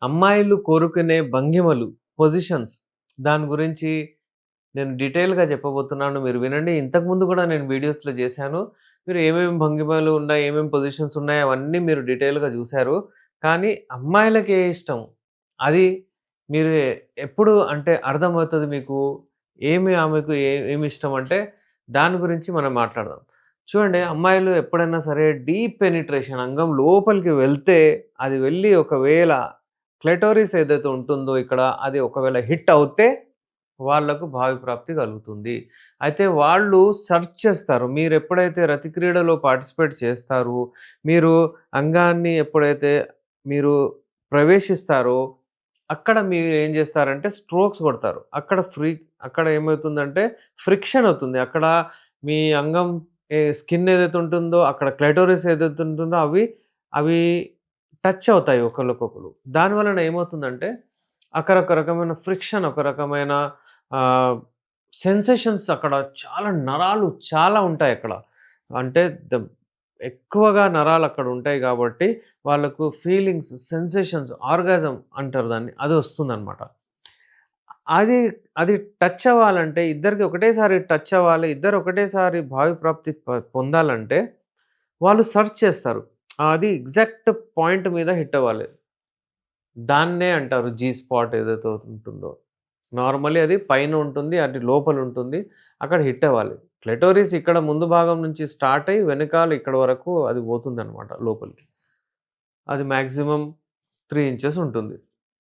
అమ్మాయిలు కోరుకునే భంగిమలు, పొజిషన్స్ దాని గురించి నేను డీటెయిల్‌గా చెప్పబోతున్నాను. మీరు వినండి. ఇంతకుముందు కూడా నేను వీడియోస్‌లో చేశాను. మీరు ఏమేమి భంగిమలు ఉన్నాయి, ఏమేమి పొజిషన్స్ ఉన్నాయి అవన్నీ మీరు డీటెయిల్‌గా చూసారు. కానీ అమ్మాయిలకి ఏ ఇష్టం? అది మీరు ఎప్పుడు అంటే అర్థమవుతది మీకు? ఆమెకు ఏమి ఇష్టం అంటే దాని గురించి మనం మాట్లాడదాం. చూడండి అమ్మాయిలు ఎప్పుడైనా సరే డీప్ పెనిట్రేషన్ అంగం లోపలికి వెళ్తే అది వెళ్ళి ఒకవేళ క్లెటోరిస్ ఏదైతే ఉంటుందో ఇక్కడ అది ఒకవేళ హిట్ అవుతే వాళ్ళకు భావి ప్రాప్తి కలుగుతుంది. అయితే వాళ్ళు సెర్చ్ చేస్తారు. మీరెప్పుడైతే రతి క్రీడలో పార్టిసిపేట్ చేస్తారు, మీరు అంగాన్ని ఎప్పుడైతే మీరు ప్రవేశిస్తారో, అక్కడ మీరేం జేస్తారంటే స్ట్రోక్స్ కొడతారు. అక్కడ ఏమవుతుందంటే ఫ్రిక్షన్ అవుతుంది. అక్కడ మీ అంగం స్కిన్ ఏదైతే ఉంటుందో, అక్కడ క్లైటోరిస్ ఏదైతే ఉంటుందో అవి టచ్ అవుతాయి ఒకళ్ళకొకళ్ళు. దాని వలన ఏమవుతుందంటే, అక్కడ ఒక రకమైన ఫ్రిక్షన్, ఒక రకమైన ఆహ్, సెన్సేషన్స్ అక్కడ చాలా నరాలు చాలా ఉంటాయక్కడ. అంటే ద ఎక్కువగా నరాలక్కడ ఉంటాయి గాబట్టి, వాళ్ళకు ఫీలింగ్స్, సెన్సేషన్స్, ఆర్గాజం అంటారు దాన్ని. అది వస్తుందనమాట. అది అది టచ్ అవ్వాలంటే ఇద్దరికి ఒకటేసారి టచ్ అవ్వాలి. ఇద్దరు ఒకటేసారి భావి ప్రాప్తి పొందాలంటే వాళ్ళు సెర్చ్ చేస్తారు. అది ఎగ్జాక్ట్ పాయింట్ మీద హిట్ అవ్వాలి. దాన్నే అంటారు జీ స్పాట్ ఏదైతే ఉంటుందో. నార్మల్లీ అది పైన ఉంటుంది. అది లోపల ఉంటుంది. అక్కడ హిట్ అవ్వాలి. క్లెటోరిస్ ఇక్కడ ముందు భాగం నుంచి స్టార్ట్ అయ్యి వెనకాల ఇక్కడ వరకు అది పోతుందనమాట లోపలికి. అది మాక్సిమం 3 ఇంచెస్ ఉంటుంది.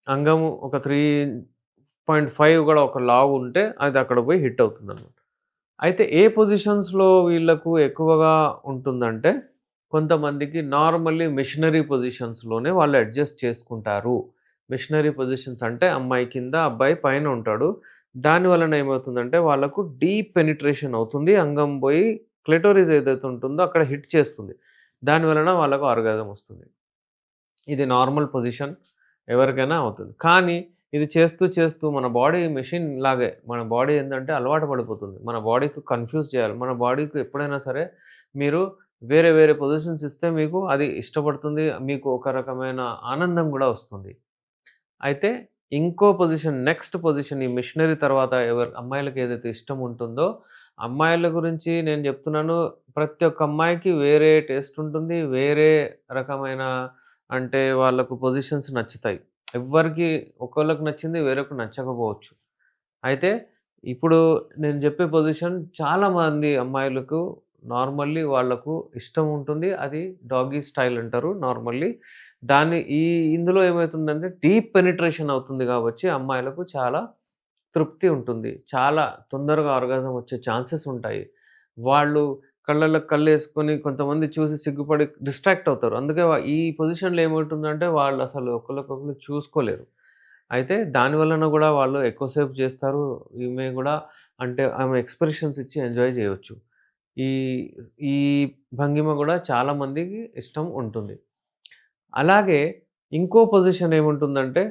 అంగము ఒక 3.5 గూడా ఒక లావు ఉంటే అది అక్కడ పోయి హిట్ అవుతుందనమాట. అయితే ఏ పొజిషన్స్‌లో వీళ్ళకు ఎక్కువగా ఉంటుందంటే, కొంతమందికి నార్మల్లీ మిషనరీ పొజిషన్స్‌లోనే వాళ్ళు అడ్జస్ట్ చేసుకుంటారు. మిషనరీ పొజిషన్స్ అంటే అమ్మాయి కింద, అబ్బాయి పైన ఉంటాడు. దాని వలన ఏమవుతుందంటే వాళ్ళకు డీప్ పెనిట్రేషన్ అవుతుంది. అంగం పోయి క్లిటోరిస్ ఏదైతే ఉంటుందో అక్కడ హిట్ చేస్తుంది. దాని వలన వాళ్ళకు ఆర్గాజం వస్తుంది. ఇది నార్మల్ పొజిషన్ ఎవరికైనా అవుతుంది. కానీ ఇది చేస్తూ, చేస్తూ మన బాడీ మెషిన్ లాగే. మన బాడీ ఏందంటే అలవాటు పడిపోతుంది. మన బాడీకి కన్‌ఫ్యూజ్ చేయాలి. మన బాడీకి ఎప్పుడైనా సరే మీరు వేరే, వేరే పొజిషన్స్ ఇస్తే మీకు అది ఇష్టపడుతుంది. మీకు ఒక రకమైన ఆనందం గూడా వస్తుంది. అయితే ఇంకో పొజిషన్ నెక్స్ట్ పొజిషన్ ఈ మిషనరీ తర్వాత అమ్మాయిలకి ఏదైతే ఇష్టం ఉంటుందో, అమ్మాయిల గురించి నేను జెప్తున్నాను. ప్రతి ఒక్క అమ్మాయికి వేరే టేస్ట్ ఉంటుంది. వేరే రకమైన అంటే వాళ్ళకు పొజిషన్స్ నచ్చుతాయి. ఎవ్వరికీ ఒక్కోళ్ళకి నచ్చింది వేరొకరికి నచ్చకపోవచ్చు. అయితే ఇప్పుడు నేను జెప్పే పొజిషన్ చాలామంది అమ్మాయిలకు నార్మల్లీ వాళ్ళకు ఇష్టం ఉంటుంది. అది డాగీ స్టైల్ అంటారు నార్మల్లీ. ఇందులో ఏమైతుందంటే డీప్ పెనిట్రేషన్ అవుతుంది గాబచ్చి అమ్మాయిలకు చాలా తృప్తి ఉంటుంది. చాలా తొందరగా ఆర్గాజం వచ్చే ఛాన్సెస్ ఉంటాయి. వాళ్ళు కళ్ళలో కళ్ళేసుకొని కొంతమంది చూసి సిగ్గుపడి డిస్ట్రాక్ట్ అవుతారు. అందుకే ఈ పొజిషన్‌లో ఏమవుతుందంటే వాళ్ళసలు ఒకళ్ళకొకళ్ళు చూసుకోలేరు. అయితే దాని వలన గూడా వాళ్ళు ఎక్కువ సేపు చేస్తారు. ఈమె గూడా అంటే ఆమె ఎక్స్‌ప్రెషన్స్ ఇచ్చి ఎంజాయ్ జేయొచ్చు. ఈ ఈ భంగిమ గూడా చాలా మందికి ఇష్టం ఉంటుంది. అలాగే ఇంకో పొజిషన్ ఏముంటుందంటే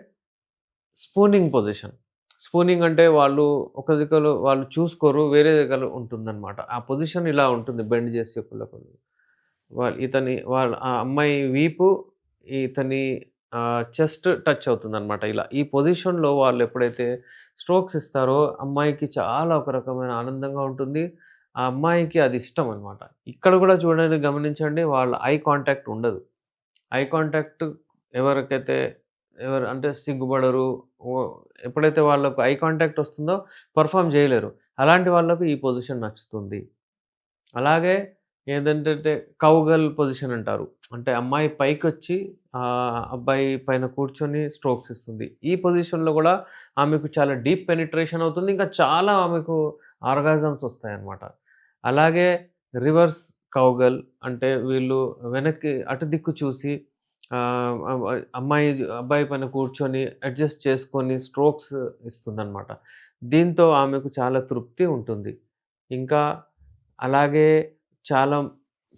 స్పూనింగ్ పొజిషన్. స్పూనింగ్ అంటే వాళ్ళు ఒక దిక్కులో వాళ్ళు చూసుకోరు. వేరే దగ్గర ఉంటుందనమాట. ఆ పొజిషన్ ఇలా ఉంటుంది బెండ్ చేసి ఒకళ్ళకొకళ్ళు. ఆ అమ్మాయి వీపు ఇతని చెస్ట్ టచ్ అవుతుందనమాట ఇలా. ఈ పొజిషన్‌లో వాళ్ళెప్పుడైతే స్ట్రోక్స్ ఇస్తారో అమ్మాయికి చాలా ఒక రకమైన ఆనందంగా ఉంటుంది. ఆ అమ్మాయికి అది ఇష్టమనమాట. ఇక్కడ గూడా చూడండి గమనించండి వాళ్ళ ఐ కాంటాక్ట్ ఉండదు. ఐ కాంటాక్ట్ ఎవరికైతే అంటే సిగ్గుపడరు. ఓ ఎప్పుడైతే వాళ్ళకు ఐ కాంటాక్ట్ వస్తుందో పెర్ఫార్మ్ జేయలేరు. అలాంటి వాళ్ళకు ఈ పొజిషన్ నచ్చుతుంది. అలాగే ఏదంటంటే కౌగల్ పొజిషన్ అంటారు. అంటే అమ్మాయి పైకొచ్చి అబ్బాయి పైన కూర్చొని స్ట్రోక్స్ ఇస్తుంది. ఈ పొజిషన్‌లో గూడా ఆమెకు చాలా డీప్ పెనిట్రేషన్ అవుతుంది. ఇంకా చాలా ఆమెకు ఆర్గాజమ్స్ వస్తాయన్నమాట. అలాగే రివర్స్ కౌగల్ అంటే వీళ్ళు వెనక్కి అటు దిక్కు చూసి ఆహ్, అవ్ అబ్బాయి పైన కూర్చొని అడ్జస్ట్ చేసుకొని స్ట్రోక్స్ ఇస్తుందన్నమాట. దీంతో ఆమెకు చాలా తృప్తి ఉంటుంది. ఇంకా అలాగే చాలా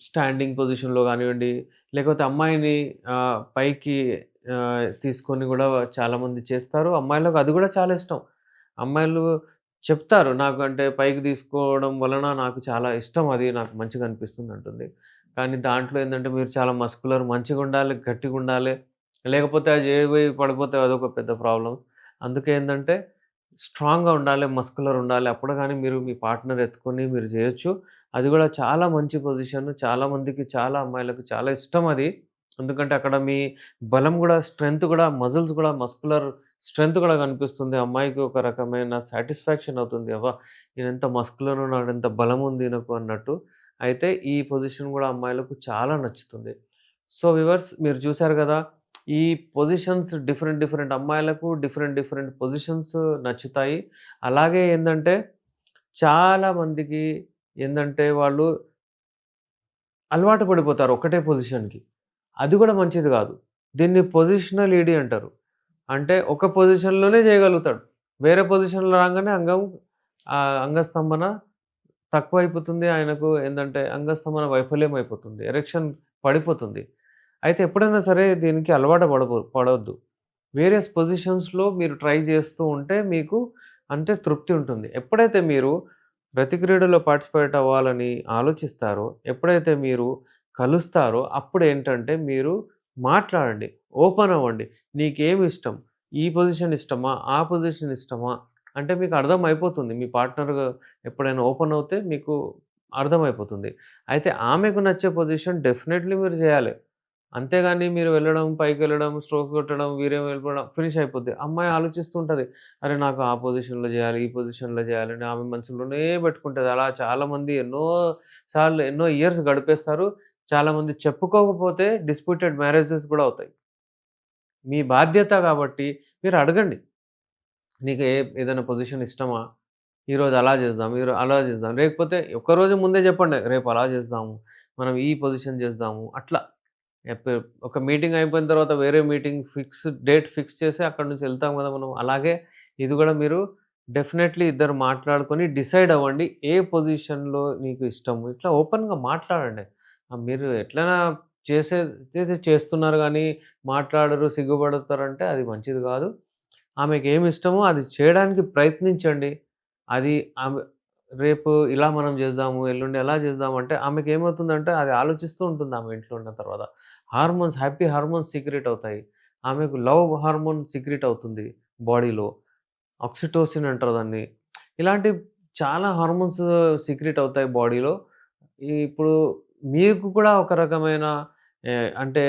స్టాండింగ్ పొజిషన్‌లో గానివ్వండి, లేకపోతే అమ్మాయిని పైకి తీసుకొని గూడా చాలామంది చేస్తారు. అమ్మాయిలకు అది గూడా చాలా ఇష్టం. అమ్మాయిలు చెప్తారు. నాకు అంటే పైకి తీసుకోవడం వలన నాకు చాలా ఇష్టం అది. నాకు మంచిగా అనిపిస్తుందంటుంది. కానీ దాంట్లో ఏందంటే మీరు చాలా మస్కులర్ మంచిగుండాలి, గట్టిగుండాలి. లేకపోతే అది చేయబోయి పడిపోతే అదొక పెద్ద ప్రాబ్లమ్స్. అందుకే ఏందంటే స్ట్రాంగ్‌గా ఉండాలి, మస్కులర్ ఉండాలి. అప్పుడు గాని మీరు మీ పార్ట్నర్ ఎత్తుకొని మీరు చేయొచ్చు. అది గూడా చాలా మంచి పొజిషన్. చాలా మందికి, చాలా అమ్మాయిలకు చాలా ఇష్టం అది. ఎందుకంటే అక్కడ మీ బలం గూడా, స్ట్రెంత్ గూడా, మజిల్స్ గూడా, మస్కులర్ స్ట్రెంత్ గూడా కనిపిస్తుంది. అమ్మాయికి ఒక రకమైన సాటిస్ఫాక్షన్ అవుతుంది. అబ్బా! ఈయనెంత మస్కులర్ ఉన్నాడు, ఎంత బలం ఉంది ఈయనకు అన్నట్టు. అయితే ఈ పొజిషన్ గూడా అమ్మాయిలకు చాలా నచ్చుతుంది. సో, వ్యూవర్స్ మీరు చూసారు గదా! ఈ పొజిషన్స్ డిఫరెంట్, డిఫరెంట్ అమ్మాయిలకు డిఫరెంట్, డిఫరెంట్ పొజిషన్స్ నచ్చుతాయి. అలాగే ఏందంటే, చాలా మందికి ఏందంటే, వాళ్ళు అలవాటు పడిపోతారు ఒక్కటే పొజిషన్‌కి. అది గూడా మంచిది గాదు. దీన్ని పొజిషనల్ ఈడీ అంటారు. అంటే ఒక పొజిషన్‌లోనే జేయగలుగుతాడు. వేరే పొజిషన్‌లో రాంగానే అంగస్తంభన తక్కువైపోతుంది. ఆయనకు ఏందంటే, అంగస్తంభన వైఫల్యం అయిపోతుంది. ఎరెక్షన్ పడిపోతుంది. అయితే ఎప్పుడైనా సరే దీనికి అలవాటు పడొద్దు. వేరియస్ పొజిషన్స్‌లో మీరు ట్రై చేస్తూ ఉంటే మీకు అంటే తృప్తి ఉంటుంది. ఎప్పుడైతే మీరు ప్రతి క్రీడలో పార్టిసిపేట్ అవ్వాలని ఆలోచిస్తారో, ఎప్పుడైతే మీరు కలుస్తారో అప్పుడేంటంటే మీరు మాట్లాడండి. ఓపెన్ అవ్వండి. నీకేమి ఇష్టం? ఈ పొజిషన్ ఇష్టమా? ఆ పొజిషన్ ఇష్టమా? అంటే మీకు అర్థమైపోతుంది. మీ పార్ట్నర్ ఎప్పుడైనా ఓపెన్ అవుతే మీకు అర్థమైపోతుంది. అయితే ఆమెకు నచ్చే పొజిషన్ డెఫినైట్‌లీ మీరు చేయాలి. అంతేగాని మీరు వెళ్ళడం, పైకెళ్ళడం, స్ట్రోక్స్ కొట్టడం, వీరేమో వెళ్ళిపోవడం ఫినిష్ అయిపోద్ది. అమ్మాయి ఆలోచిస్తూ ఉంటది. అరే! నాకు ఆ పొజిషన్‌లో జేయాలి, ఈ పొజిషన్‌లో జేయాలని ఆమె మనసులోనే పెట్టుకుంటది. అలా చాలామంది ఎన్నో సార్లు, ఎన్నో ఇయర్స్ గడిపేస్తారు. చాలామంది చెప్పుకోకపోతే డిస్ప్యూటెడ్ మ్యారేజెస్ గూడా అవుతాయి. మీ బాధ్యత గాబట్టి మీరు అడగండి. నీకు ఏదైనా పొజిషన్ ఇష్టమా? ఈరోజు అలా చేద్దాం. అలా చేద్దాం. లేకపోతే ఒక్కరోజు ముందే చెప్పండి. రేపు అలా చేద్దాము. మనం ఈ పొజిషన్ చేద్దాము. అట్లా ఎప్ ఒక మీటింగ్ అయిపోయిన తర్వాత వేరే మీటింగ్ డేట్ ఫిక్స్ చేసి అక్కడి నుంచి ఎళ్తాం గదా! మనం. అలాగే ఇది గూడా మీరు డెఫినైట్‌లీ ఇద్దరు మాట్లాడుకొని డిసైడ్ అవ్వండి. ఏ పొజిషన్‌లో నీకు ఇష్టము. ఇట్లా ఓపెన్‌గా మాట్లాడండి. మీరు ఎట్లైనా చేసేది చేస్తున్నారు గానీ మాట్లాడరు, సిగ్గుపడతారంటే అది మంచిది గాదు. ఆమెకేమి ఇష్టమో అది చేయడానికి ప్రయత్నించండి. అది ఆమె రేపు ఇలా మనం జేద్దాము, ఎల్లుండి ఎలా జేద్దాం అంటే ఆమెకేమవుతుందంటే అది ఆలోచిస్తూ ఉంటుంది ఆమె ఇంట్లో ఉన్న తర్వాత. హ్యాపీ హార్మోన్స్ సీక్రెట్ అవుతాయి. ఆమెకు లవ్ హార్మోన్ సీక్రెట్ అవుతుంది బాడీలో. ఆక్సిటోసిన్ అంటారు దాన్ని. ఇలాంటి చాలా హార్మోన్స్ సీక్రెట్ అవుతాయి బాడీలో. ఇప్పుడు మీకు కూడా ఒక రకమైన అంటే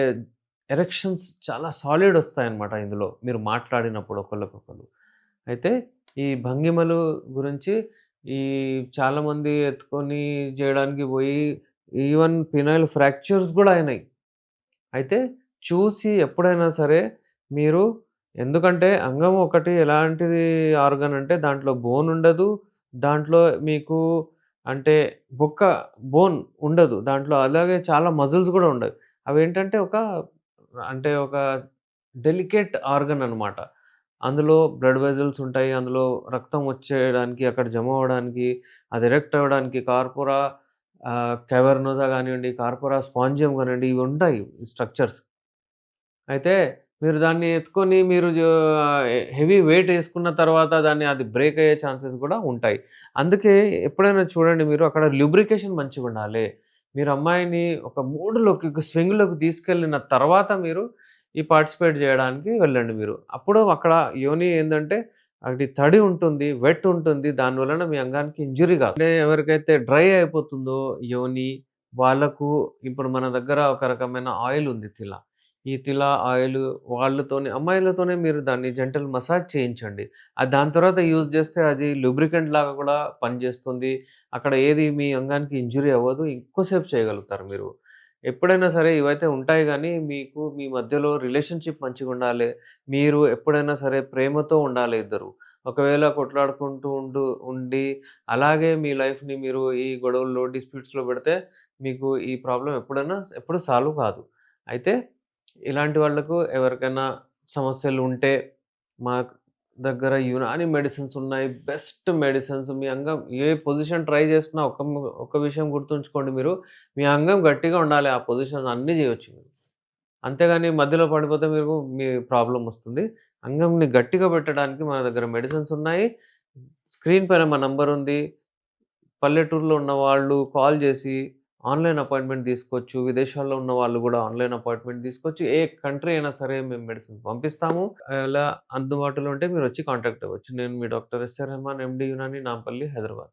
ఎరెక్షన్స్ చాలా సాలిడ్ ఒస్తాయన్నమాట ఇందులో. మీరు మాట్లాడినప్పుడు ఒకళ్ళకొకళ్ళు. అయితే ఈ భంగిమలు గురించి ఈ చాలామంది ఎత్తుకొని జేయడానికి బోయి ఈవెన్ పినైల్ ఫ్రాక్చర్స్ గూడా అయినాయి. అయితే చూసి ఎప్పుడైనా సరే మీరు ఎందుకంటే అంగం ఒకటి ఎలాంటిది ఆర్గాన్ అంటే దాంట్లో బోన్ ఉండదు. దాంట్లో మీకు అంటే బొక్క బోన్ ఉండదు. దాంట్లో అలాగే చాలా మజిల్స్ గూడా ఉండవు. అవేంటంటే ఒక డెలికేట్ ఆర్గాన్ అన్నమాట. అందులో బ్లడ్ వెసెల్స్ ఉంటాయి. అందులో రక్తం వచ్చేయడానికి, అక్కడ జమ అవ్వడానికి, అది ఎరెక్ట్ అవ్వడానికి క్యావర్నోసా గానియండి, కార్పోరా స్పాంజియం గానియండి ఇవి ఉంటాయి స్ట్రక్చర్స్. అయితే మీరు దాన్ని ఎత్తుకొని మీరు హెవీ వెయిట్ ఏసుకున్న తర్వాత అది బ్రేక్ అయ్యే ఛాన్సెస్ గూడా ఉంటాయి. అందుకే ఎప్పుడైనా చూడండి మీరు అక్కడ ల్యూబ్రికేషన్ మంచిగుండాలి. మీరు అమ్మాయిని ఒక మూడ్‌లోకి, ఒక స్వింగ్‌లోకి తీసుకెళ్ళిన తర్వాత మీరు ఈ పార్టిసిపేట్ జేయడానికి వెళ్ళండి మీరు. అప్పుడు అక్కడ యోని ఏందంటే అది తడి ఉంటుంది, వెట్ ఉంటుంది. దాని వలన మీ అంగానికి ఇంజ్యూరీ గాదు. అంటే ఎవరికైతే డ్రై అయిపోతుందో యోని వాళ్ళకు ఇప్పుడు మన దగ్గర ఒక రకమైన ఆయిల్ ఉంది ఈ తిల ఆయిలు అమ్మాయిలతోనే మీరు దాన్ని జెంటల్ మసాజ్ చేయించండి. దాని తర్వాత యూజ్ చేస్తే అది లూబ్రికెంట్ లాగా కూడా పనిచేస్తుంది. అక్కడ ఏది మీ అంగానికి ఇంజ్యూరీ అవ్వదు. ఎక్కువ సేపు చేయగలుగుతారు మీరు. ఎప్పుడైనా సరే ఇవైతే ఉంటాయి గానీ, మీకు మీ మధ్యలో రిలేషన్‌షిప్ మంచిగుండాలే. మీరు ఎప్పుడైనా సరే ప్రేమతో ఉండాలి ఇద్దరు. ఒకవేళ కొట్లాడుకుంటూ ఉండి అలాగే మీ లైఫ్‌ని మీరు ఈ గొడవల్లో, డిస్ప్యూట్స్‌లో పెడితే మీకు ఈ ప్రాబ్లమ్ ఎప్పుడు సాల్వ్ కాదు. అయితే ఇలాంటి వాళ్ళకు ఎవరికైనా సమస్యలుంటే మా దగ్గర యునాని మెడిసిన్స్ ఉన్నాయి. బెస్ట్ మెడిసిన్స్ మీ అంగం ఏ పొజిషన్ ట్రై చేసినా ఒక్క విషయం గుర్తుంచుకోండి మీరు. మీ అంగం గట్టిగా ఉండాలి. ఆ పొజిషన్ అన్నీ చేయొచ్చు మీరు. అంతేగాని మధ్యలో పడిపోతే మీ ప్రాబ్లమ్ వస్తుంది. అంగంని గట్టిగా పెట్టడానికి మన దగ్గర మెడిసిన్స్ ఉన్నాయి. స్క్రీన్ పైన మా నంబర్ ఉంది. పల్లెటూరులో ఉన్నవాళ్ళు కాల్ జేసి ఆన్‌లైన్ అపాయింట్‌మెంట్ తీసుకోవచ్చు. విదేశాల్లో ఉన్న వాళ్ళు గూడా ఆన్‌లైన్ అపాయింట్‌మెంట్ తీసుకోవచ్చు. ఏ కంట్రీ అయినా సరే మేము మెడిసిన్స్ పంపిస్తాము. అలా అందుబాటులో ఉంటే మీరొచ్చి కాంటాక్ట్ అవ్వచ్చు. నేను మీ doctor SR Rehman MD Unani Nampally, Hyderabad.